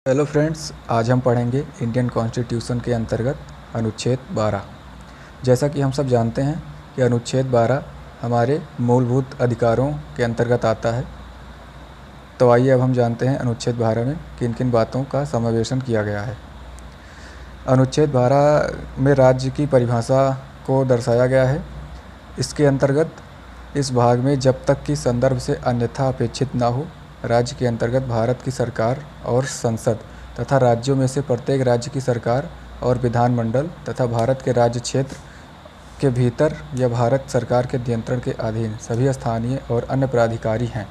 Hello friends, आज हम पढ़ेंगे इंडियन कॉन्स्टिट्यूशन के अंतर्गत अनुच्छेद 12। जैसा कि हम सब जानते हैं कि अनुच्छेद 12 हमारे मूलभूत अधिकारों के अंतर्गत आता है। तो आइए अब हम जानते हैं अनुच्छेद 12 में किन किन बातों का समावेशन किया गया है। अनुच्छेद 12 में राज्य की परिभाषा को दर्शाया गया है। इसके अंतर्गत इस भाग में जब तक कि संदर्भ से अन्यथा अपेक्षित न हो, राज्य के अंतर्गत भारत की सरकार और संसद तथा राज्यों में से प्रत्येक राज्य की सरकार और विधानमंडल तथा भारत के राज्य क्षेत्र के भीतर या भारत सरकार के नियंत्रण के अधीन सभी स्थानीय और अन्य प्राधिकारी हैं।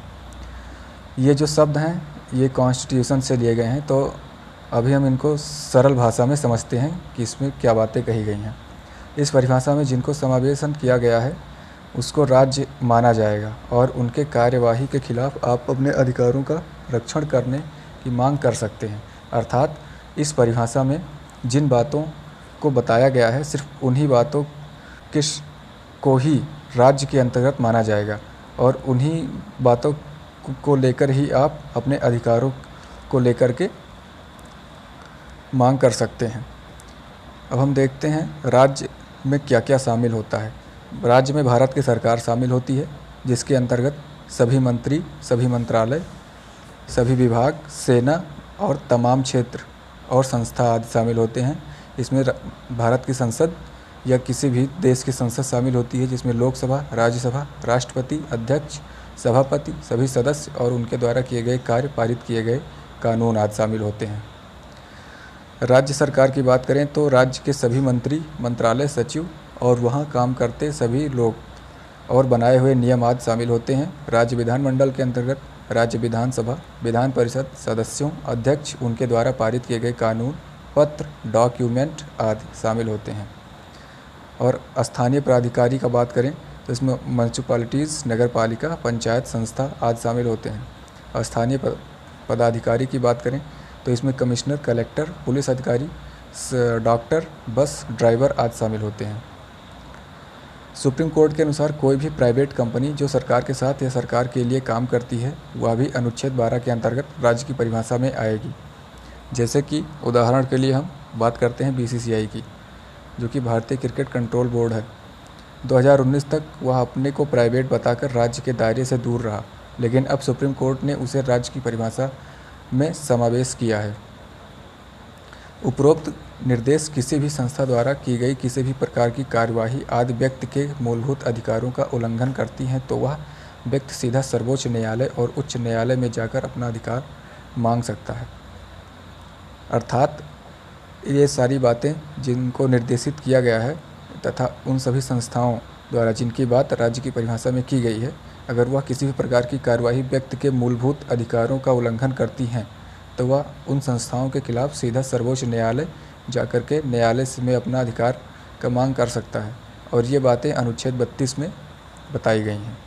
ये जो शब्द हैं ये कॉन्स्टिट्यूशन से लिए गए हैं। तो अभी हम इनको सरल भाषा में समझते हैं कि इसमें क्या बातें कही गई हैं। इस परिभाषा में जिनको समावेशन किया गया है उसको राज्य माना जाएगा और उनके कार्यवाही के खिलाफ आप अपने अधिकारों का रक्षण करने की मांग कर सकते हैं। अर्थात इस परिभाषा में जिन बातों को बताया गया है सिर्फ उन्हीं बातों को ही राज्य के अंतर्गत माना जाएगा और उन्हीं बातों को लेकर ही आप अपने अधिकारों को लेकर के मांग कर सकते हैं। अब हम देखते हैं राज्य में क्या क्या शामिल होता है। राज्य में भारत की सरकार शामिल होती है, जिसके अंतर्गत सभी मंत्री, सभी मंत्रालय, सभी विभाग, सेना और तमाम क्षेत्र और संस्था आदि शामिल होते हैं। इसमें भारत की संसद या किसी भी देश की संसद शामिल होती है, जिसमें लोकसभा, राज्यसभा, राष्ट्रपति, अध्यक्ष, सभापति, सभी सदस्य और उनके द्वारा किए गए कार्य, पारित किए गए कानून आदि शामिल होते हैं। राज्य सरकार की बात करें तो राज्य के सभी मंत्री, मंत्रालय, सचिव और वहाँ काम करते सभी लोग और बनाए हुए नियम आदि शामिल होते हैं। राज्य विधानमंडल के अंतर्गत राज्य विधानसभा, विधान परिषद, सदस्यों, अध्यक्ष, उनके द्वारा पारित किए गए कानून, पत्र, डॉक्यूमेंट आदि शामिल होते हैं। और स्थानीय प्राधिकारी का बात करें तो इसमें म्यूनसिपैलिटीज़, नगर पालिका, पंचायत, संस्था आदि शामिल होते हैं। स्थानीय पदाधिकारी की बात करें तो इसमें कमिश्नर, कलेक्टर, पुलिस अधिकारी, डॉक्टर, बस ड्राइवर आदि शामिल होते हैं। सुप्रीम कोर्ट के अनुसार कोई भी प्राइवेट कंपनी जो सरकार के साथ या सरकार के लिए काम करती है वह भी अनुच्छेद 12 के अंतर्गत राज्य की परिभाषा में आएगी। जैसे कि उदाहरण के लिए हम बात करते हैं बीसीसीआई की, जो कि भारतीय क्रिकेट कंट्रोल बोर्ड है। 2019 तक वह अपने को प्राइवेट बताकर राज्य के दायरे से दूर रहा, लेकिन अब सुप्रीम कोर्ट ने उसे राज्य की परिभाषा में समावेश किया है। उपरोक्त निर्देश किसी भी संस्था द्वारा की गई किसी भी प्रकार की कार्यवाही आदि व्यक्ति के मूलभूत अधिकारों का उल्लंघन करती हैं तो वह व्यक्ति सीधा सर्वोच्च न्यायालय और उच्च न्यायालय में जाकर अपना अधिकार मांग सकता है। अर्थात ये सारी बातें जिनको निर्देशित किया गया है तथा उन सभी संस्थाओं द्वारा जिनकी बात राज्य की परिभाषा में की गई है, अगर वह किसी भी प्रकार की कार्यवाही व्यक्ति के मूलभूत अधिकारों का उल्लंघन करती हैं तो वह उन संस्थाओं के खिलाफ सीधा सर्वोच्च न्यायालय जाकर के न्यायालय में अपना अधिकार का मांग कर सकता है। और ये बातें अनुच्छेद 32 में बताई गई हैं।